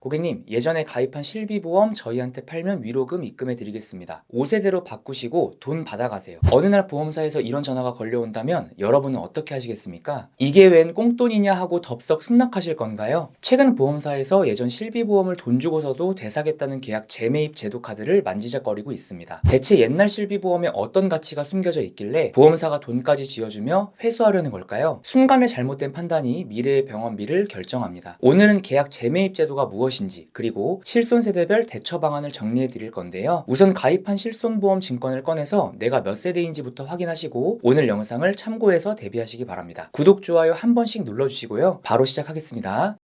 고객님, 예전에 가입한 실비보험 저희한테 팔면 위로금 입금해 드리겠습니다. 5세대로 바꾸시고 돈 받아가세요. 어느 날 보험사에서 이런 전화가 걸려온다면 여러분은 어떻게 하시겠습니까? 이게 웬 꽁돈이냐 하고 덥석 승낙하실 건가요? 최근 보험사에서 예전 실비보험을 돈 주고서도 되사겠다는 계약 재매입 제도 카드를 만지작거리고 있습니다. 대체 옛날 실비보험에 어떤 가치가 숨겨져 있길래 보험사가 돈까지 쥐어주며 회수하려는 걸까요? 순간의 잘못된 판단이 미래의 병원비를 결정합니다. 오늘은 계약 재매입 제도가 무엇인지, 그리고 실손세대별 대처 방안을 정리해 드릴 건데요. 우선 가입한 실손보험 증권을 꺼내서 내가 몇 세대인지부터 확인하시고 오늘 영상을 참고해서 대비하시기 바랍니다. 구독, 좋아요 한 번씩 눌러주시고요. 바로 시작하겠습니다.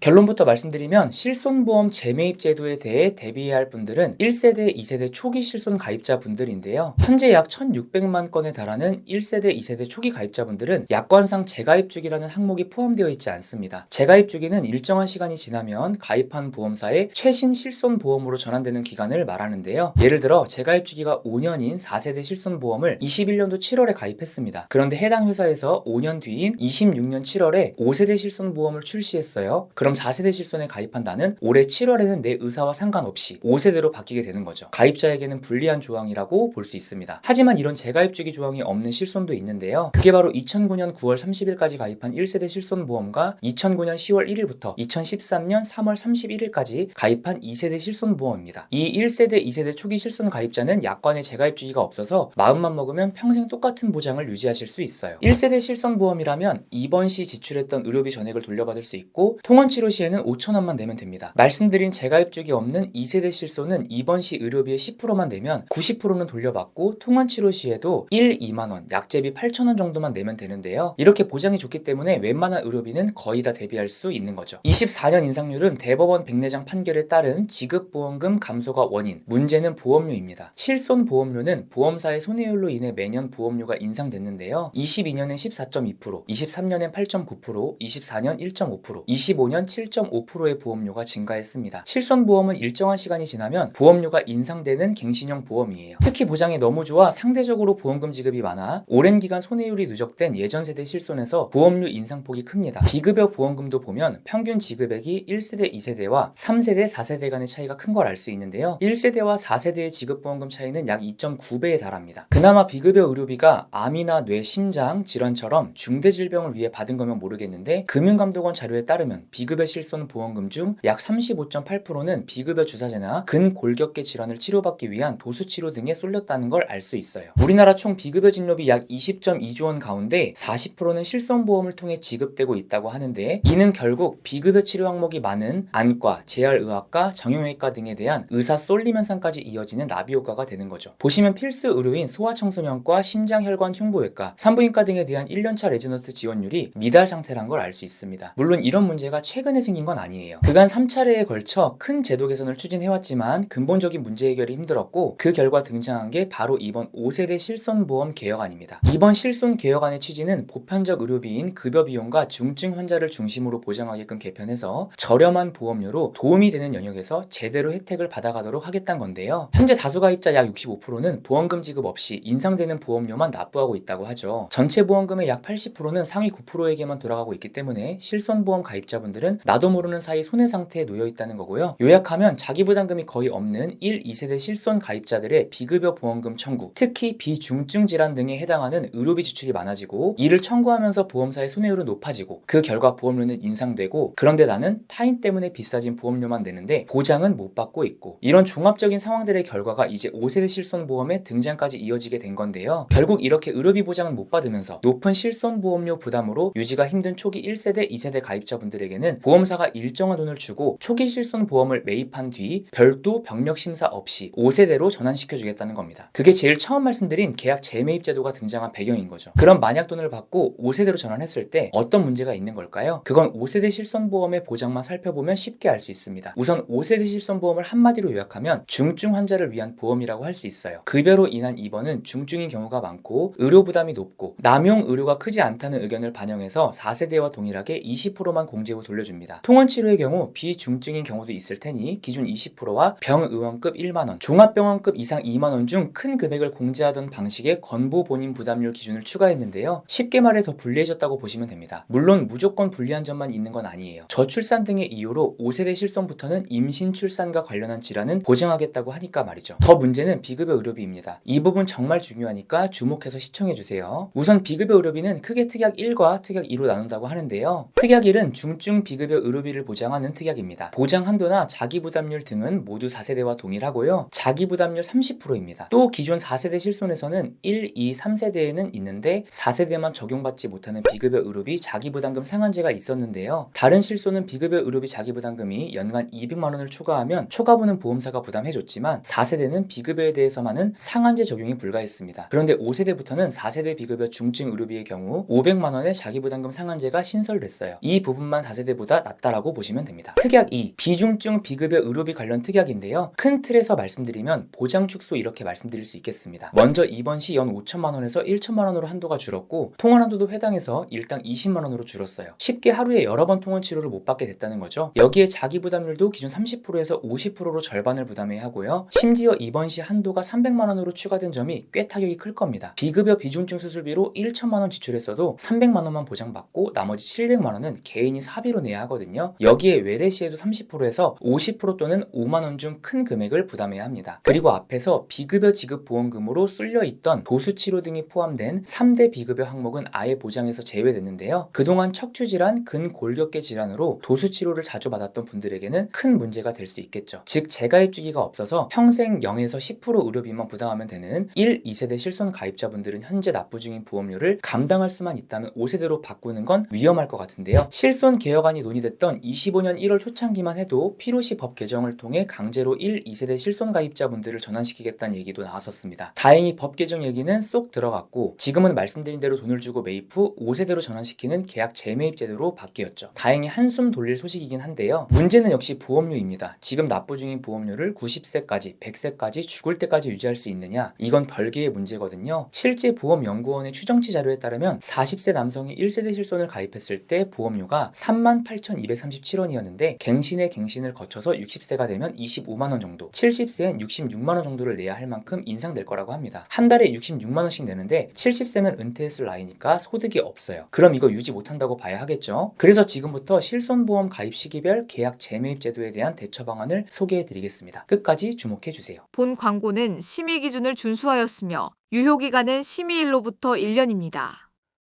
결론부터 말씀드리면 실손보험 재매입 제도에 대해 대비해야 할 분들은 1세대, 2세대 초기 실손 가입자분들인데요. 현재 약 1,600만 건에 달하는 1세대, 2세대 초기 가입자분들은 약관상 재가입 주기라는 항목이 포함되어 있지 않습니다. 재가입 주기는 일정한 시간이 지나면 가입한 보험사의 최신 실손보험으로 전환되는 기간을 말하는데요. 예를 들어 재가입 주기가 5년인 4세대 실손보험을 21년도 7월에 가입했습니다. 그런데 해당 회사에서 5년 뒤인 26년 7월에 5세대 실손보험을 출시했어요. 그럼 4세대 실손에 가입한 나는 올해 7월에는 내 의사와 상관없이 5세대로 바뀌게 되는 거죠. 가입자에게는 불리한 조항이라고 볼 수 있습니다. 하지만 이런 재가입 주기 조항이 없는 실손도 있는데요. 그게 바로 2009년 9월 30일까지 가입한 1세대 실손보험과 2009년 10월 1일부터 2013년 3월 31일까지 가입한 2세대 실손보험입니다. 이 1세대, 2세대 초기 실손 가입자는 약관에 재가입 주기가 없어서 마음만 먹으면 평생 똑같은 보장을 유지하실 수 있어요. 1세대 실손보험이라면 입원 시 지출했던 의료비 전액을 돌려받을 수 있고 통원 치료 시에는 5,000원만 내면 됩니다. 말씀드린 재가입 주기 없는 2세대 실손은 입원 시 의료비의 10%만 내면 90%는 돌려받고 통원 치료 시에도 1, 2만원, 약제비 8,000원 정도만 내면 되는데요. 이렇게 보장이 좋기 때문에 웬만한 의료비는 거의 다 대비할 수 있는 거죠. 24년 인상률은 대법원 백내장 판결에 따른 지급보험금 감소가 원인, 문제는 보험료입니다. 실손보험료는 보험사의 손해율로 인해 매년 보험료가 인상됐는데요. 22년엔 14.2%, 23년엔 8.9%, 24년 1.5%, 25년 7.5%의 보험료가 증가했습니다. 실손보험은 일정한 시간이 지나면 보험료가 인상되는 갱신형 보험이에요. 특히 보장이 너무 좋아 상대적으로 보험금 지급이 많아 오랜 기간 손해율이 누적된 예전 세대 실손에서 보험료 인상폭이 큽니다. 비급여 보험금도 보면 평균 지급액이 1세대, 2세대와 3세대, 4세대 간의 차이가 큰 걸 알 수 있는데요. 1세대와 4세대의 지급보험금 차이는 약 2.9배에 달합니다. 그나마 비급여 의료비가 암이나 뇌, 심장 질환처럼 중대질병을 위해 받은 거면 모르겠는데 금융감독원 자료에 따르면 비급여 실손 보험금 중 약 35.8%는 비급여 주사제나 근골격계 질환을 치료받기 위한 도수치료 등에 쏠렸다는 걸 알 수 있어요. 우리나라 총 비급여 진료비 약 20.2조 원 가운데 40%는 실손보험을 통해 지급되고 있다고 하는데 이는 결국 비급여 치료 항목이 많은 안과, 재활의학과, 정형외과 등에 대한 의사 쏠림 현상까지 이어지는 나비 효과가 되는 거죠. 보시면 필수 의료인 소아청소년과 심장혈관 흉부외과, 산부인과 등에 대한 1년차 레지던트 지원율이 미달 상태란 걸 알 수 있습니다. 물론 이런 문제가 최근에 생긴 건 아니에요. 그간 3차례에 걸쳐 큰 제도 개선을 추진해왔지만 근본적인 문제 해결이 힘들었고 그 결과 등장한 게 바로 이번 5세대 실손보험 개혁안입니다. 이번 실손 개혁안의 취지는 보편적 의료비인 급여 비용과 중증 환자를 중심으로 보장하게끔 개편해서 저렴한 보험료로 도움이 되는 영역에서 제대로 혜택을 받아가도록 하겠다는 건데요. 현재 다수 가입자 약 65%는 보험금 지급 없이 인상되는 보험료만 납부하고 있다고 하죠. 전체 보험금의 약 80%는 상위 9%에게만 돌아가고 있기 때문에 실손보험 가입자분들은 나도 모르는 사이 손해 상태에 놓여 있다는 거고요. 요약하면 자기 부담금이 거의 없는 1, 2세대 실손 가입자들의 비급여 보험금 청구, 특히 비중증 질환 등에 해당하는 의료비 지출이 많아지고 이를 청구하면서 보험사의 손해율은 높아지고 그 결과 보험료는 인상되고 그런데 나는 타인 때문에 비싸진 보험료만 내는데 보장은 못 받고 있고 이런 종합적인 상황들의 결과가 이제 5세대 실손보험의 등장까지 이어지게 된 건데요. 결국 이렇게 의료비 보장은 못 받으면서 높은 실손보험료 부담으로 유지가 힘든 초기 1세대, 2세대 가입자분들에게는 보험사가 일정한 돈을 주고 초기 실손보험을 매입한 뒤 별도 병력 심사 없이 5세대로 전환시켜주겠다는 겁니다. 그게 제일 처음 말씀드린 계약 재매입 제도가 등장한 배경인 거죠. 그럼 만약 돈을 받고 5세대로 전환했을 때 어떤 문제가 있는 걸까요? 그건 5세대 실손보험의 보장만 살펴보면 쉽게 알 수 있습니다. 우선 5세대 실손보험을 한마디로 요약하면 중증 환자를 위한 보험이라고 할 수 있어요. 급여로 인한 입원은 중증인 경우가 많고 의료 부담이 높고 남용 의료가 크지 않다는 의견을 반영해서 4세대와 동일하게 20%만 공제 후 돌려줍니다. 지원해줍니다. 통원치료의 경우 비중증인 경우도 있을 테니 기존 20%와 병의원급 1만원, 종합병원급 이상 2만원 중 큰 금액을 공제하던 방식의 건보 본인 부담률 기준을 추가했는데요. 쉽게 말해 더 불리해졌다고 보시면 됩니다. 물론 무조건 불리한 점만 있는 건 아니에요. 저출산 등의 이유로 5세대 실손부터는 임신 출산과 관련한 질환은 보장하겠다고 하니까 말이죠. 더 문제는 비급여 의료비입니다. 이 부분 정말 중요하니까 주목해서 시청해주세요. 우선 비급여 의료비는 크게 특약 1과 특약 2로 나눈다고 하는데요. 특약 1은 중증 비급여 의료비를 보장하는 특약입니다. 보장 한도나 자기부담률 등은 모두 4세대와 동일하고요. 자기부담률 30%입니다. 또 기존 4세대 실손에서는 1, 2, 3세대에는 있는데 4세대만 적용받지 못하는 비급여 의료비 자기부담금 상한제가 있었는데요. 다른 실손은 비급여 의료비 자기부담금이 연간 200만원을 초과하면 초과분은 보험사가 부담해줬지만 4세대는 비급여에 대해서만은 상한제 적용이 불가했습니다. 그런데 5세대부터는 4세대 비급여 중증 의료비의 경우 500만원의 자기부담금 상한제가 신설됐어요. 이 부분만 4세대보다 낫다라고 보시면 됩니다. 특약 2, 비중증 비급여 의료비 관련 특약인데요. 큰 틀에서 말씀드리면 보장 축소 이렇게 말씀드릴 수 있겠습니다. 먼저 입원 시 연 5천만원에서 1천만원으로 한도가 줄었고 통원 한도도 해당해서 일당 20만원으로 줄었어요. 쉽게 하루에 여러 번 통원 치료를 못 받게 됐다는 거죠. 여기에 자기부담률도 기존 30%에서 50%로 절반을 부담해야 하고요. 심지어 입원 시 한도가 300만원으로 추가된 점이 꽤 타격이 클 겁니다. 비급여 비중증 수술비로 1천만원 지출했어도 300만원만 보장받고 나머지 700만원은 개인이 사비로 내야 하거든요. 여기에 외래 시에도 30%에서 50% 또는 5만원 중 큰 금액을 부담해야 합니다. 그리고 앞에서 비급여 지급 보험금으로 쏠려있던 도수치료 등이 포함된 3대 비급여 항목은 아예 보장에서 제외됐는데요. 그동안 척추질환, 근골격계 질환으로 도수치료를 자주 받았던 분들에게는 큰 문제가 될 수 있겠죠. 즉 재가입 주기가 없어서 평생 0에서 10% 의료비만 부담하면 되는 1, 2세대 실손 가입자분들은 현재 납부 중인 보험료를 감당할 수만 있다면 5세대로 바꾸는 건 위험할 것 같은데요. 실손 개혁안이 논의됐던 25년 1월 초창기만 해도 필요시 법 개정을 통해 강제로 1, 2세대 실손 가입자분들을 전환시키겠다는 얘기도 나왔었습니다. 다행히 법 개정 얘기는 쏙 들어갔고 지금은 말씀드린 대로 돈을 주고 매입 후 5세대로 전환시키는 계약 재매입 제도로 바뀌었죠. 다행히 한숨 돌릴 소식이긴 한데요. 문제는 역시 보험료입니다. 지금 납부 중인 보험료를 90세까지, 100세까지 죽을 때까지 유지할 수 있느냐? 이건 별개의 문제거든요. 실제 보험연구원의 추정치 자료에 따르면 40세 남성이 1세대 실손을 가입했을 때 보험료가 38,237원이었는데 갱신의 갱신을 거쳐서 60세가 되면 25만원 정도, 70세엔 66만원 정도를 내야 할 만큼 인상될 거라고 합니다. 한 달에 66만원씩 내는데 70세면 은퇴했을 나이니까 소득이 없어요. 그럼 이거 유지 못한다고 봐야 하겠죠? 그래서 지금부터 실손보험 가입 시기별 계약 재매입 제도에 대한 대처 방안을 소개해 드리겠습니다. 끝까지 주목해 주세요. 본 광고는 심의 기준을 준수하였으며 유효기간은 심의일로부터 1년입니다.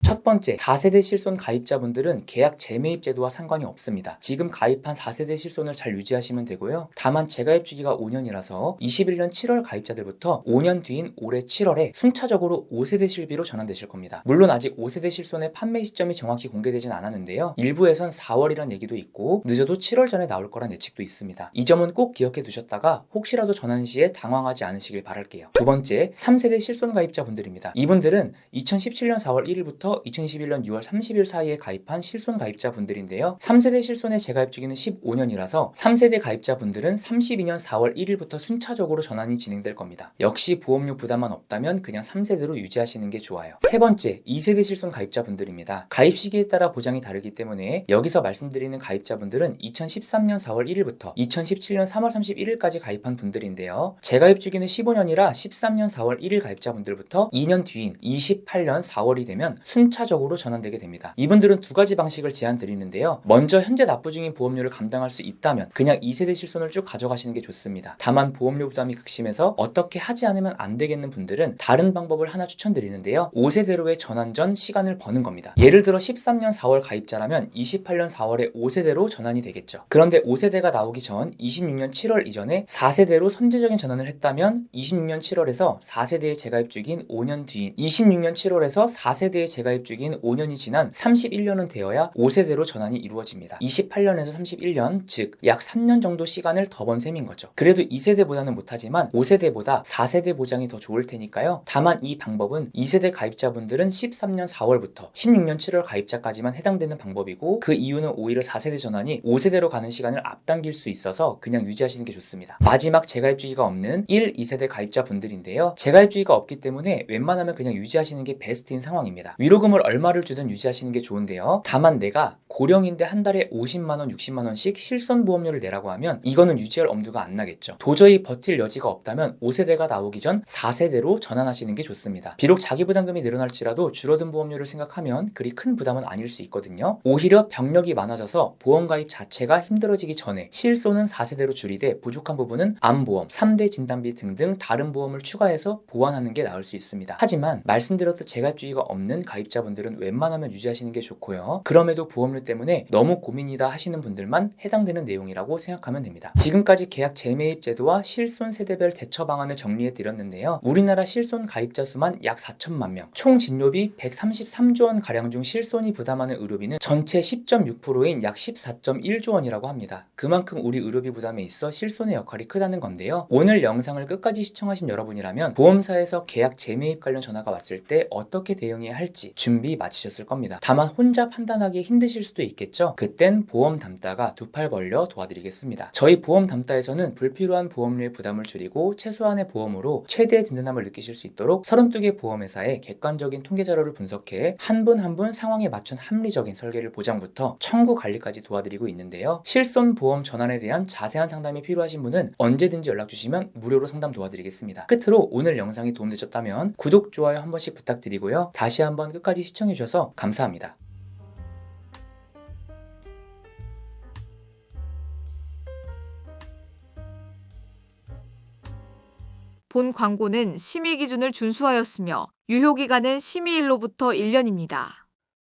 첫 번째, 4세대 실손 가입자분들은 계약 재매입 제도와 상관이 없습니다. 지금 가입한 4세대 실손을 잘 유지하시면 되고요. 다만 재가입 주기가 5년이라서 21년 7월 가입자들부터 5년 뒤인 올해 7월에 순차적으로 5세대 실비로 전환되실 겁니다. 물론 아직 5세대 실손의 판매 시점이 정확히 공개되진 않았는데요. 일부에선 4월이란 얘기도 있고 늦어도 7월 전에 나올 거란 예측도 있습니다. 이 점은 꼭 기억해 두셨다가 혹시라도 전환 시에 당황하지 않으시길 바랄게요. 두 번째, 3세대 실손 가입자분들입니다. 이분들은 2017년 4월 1일부터 2021년 6월 30일 사이에 가입한 실손 가입자분들인데요. 3세대 실손의 재가입 주기는 15년이라서 3세대 가입자분들은 32년 4월 1일부터 순차적으로 전환이 진행될 겁니다. 역시 보험료 부담만 없다면 그냥 3세대로 유지하시는 게 좋아요. 세 번째, 2세대 실손 가입자분들입니다. 가입 시기에 따라 보장이 다르기 때문에 여기서 말씀드리는 가입자분들은 2013년 4월 1일부터 2017년 3월 31일까지 가입한 분들인데요. 재가입 주기는 15년이라 13년 4월 1일 가입자분들부터 2년 뒤인 28년 4월이 되면 순차적으로 전환되게 됩니다. 이분들은 두 가지 방식을 제안 드리는데요. 먼저 현재 납부 중인 보험료를 감당할 수 있다면 그냥 2세대 실손을 쭉 가져가시는 게 좋습니다. 다만 보험료 부담이 극심해서 어떻게 하지 않으면 안 되겠는 분들은 다른 방법을 하나 추천드리는데요. 5세대로의 전환 전 시간을 버는 겁니다. 예를 들어 13년 4월 가입자라면 28년 4월에 5세대로 전환이 되겠죠. 그런데 5세대가 나오기 전 26년 7월 이전에 4세대로 선제적인 전환을 했다면 26년 7월에서 4세대의 재가입 주기인 5년 뒤인 26년 7월에서 4세대의 재가입 주기인 5년이 지난 31년은 되어야 5세대로 전환이 이루어집니다. 28년에서 31년, 즉 약 3년 정도 시간을 더 번 셈인 거죠. 그래도 2세대보다는 못하지만 5세대보다 4세대 보장이 더 좋을 테니까요. 다만 이 방법은 2세대 가입자분들은 13년 4월부터 16년 7월 가입자까지만 해당되는 방법이고 그 이유는 오히려 4세대 전환이 5세대로 가는 시간을 앞당길 수 있어서 그냥 유지하시는 게 좋습니다. 마지막 재가입 주기가 없는 1, 2세대 가입자분들인데요. 재가입 주기가 없기 때문에 웬만하면 그냥 유지하시는 게 베스트인 상황입니다. 위로금 보조금을 얼마를 주든 유지하시는 게 좋은데요. 다만 내가 고령인데 한 달에 50만 원, 60만 원씩 실손보험료를 내라고 하면 이거는 유지할 엄두가 안 나겠죠. 도저히 버틸 여지가 없다면 5세대가 나오기 전 4세대로 전환하시는 게 좋습니다. 비록 자기 부담금이 늘어날지라도 줄어든 보험료를 생각하면 그리 큰 부담은 아닐 수 있거든요. 오히려 병력이 많아져서 보험 가입 자체가 힘들어지기 전에 실손은 4세대로 줄이되 부족한 부분은 암보험, 3대 진단비 등등 다른 보험을 추가해서 보완하는 게 나을 수 있습니다. 하지만 말씀드렸듯 재가입주의가 없는 가입자분들은 웬만하면 유지하시는 게 좋고요. 그럼에도 보험료 때문에 너무 고민이다 하시는 분들만 해당되는 내용이라고 생각하면 됩니다. 지금까지 계약 재매입 제도와 실손 세대별 대처 방안을 정리해 드렸는데요. 우리나라 실손 가입자 수만 약 4천만 명, 총 진료비 133조 원 가량 중 실손이 부담하는 의료비는 전체 10.6%인 약 14.1조 원이라고 합니다. 그만큼 우리 의료비 부담에 있어 실손의 역할이 크다는 건데요. 오늘 영상을 끝까지 시청하신 여러분이라면 보험사에서 계약 재매입 관련 전화가 왔을 때 어떻게 대응해야 할지 준비 마치셨을 겁니다. 다만 혼자 판단하기 힘드실 수도 있겠죠. 그땐 보험 담다가 두 팔 벌려 도와드리겠습니다. 저희 보험 담다에서는 불필요한 보험료의 부담을 줄이고 최소한의 보험으로 최대의 든든함을 느끼실 수 있도록 32개 보험회사의 객관적인 통계 자료를 분석해 한 분 한 분 상황에 맞춘 합리적인 설계를 보장부터 청구 관리까지 도와드리고 있는데요. 실손 보험 전환에 대한 자세한 상담이 필요하신 분은 언제든지 연락 주시면 무료로 상담 도와드리겠습니다. 끝으로 오늘 영상이 도움되셨다면 구독, 좋아요 한 번씩 부탁드리고요. 다시 한번 끝까지 시청해 주셔서 감사합니다. 본 광고는 심의 기준을 준수하였으며 유효기간은 심의일로부터 1년입니다.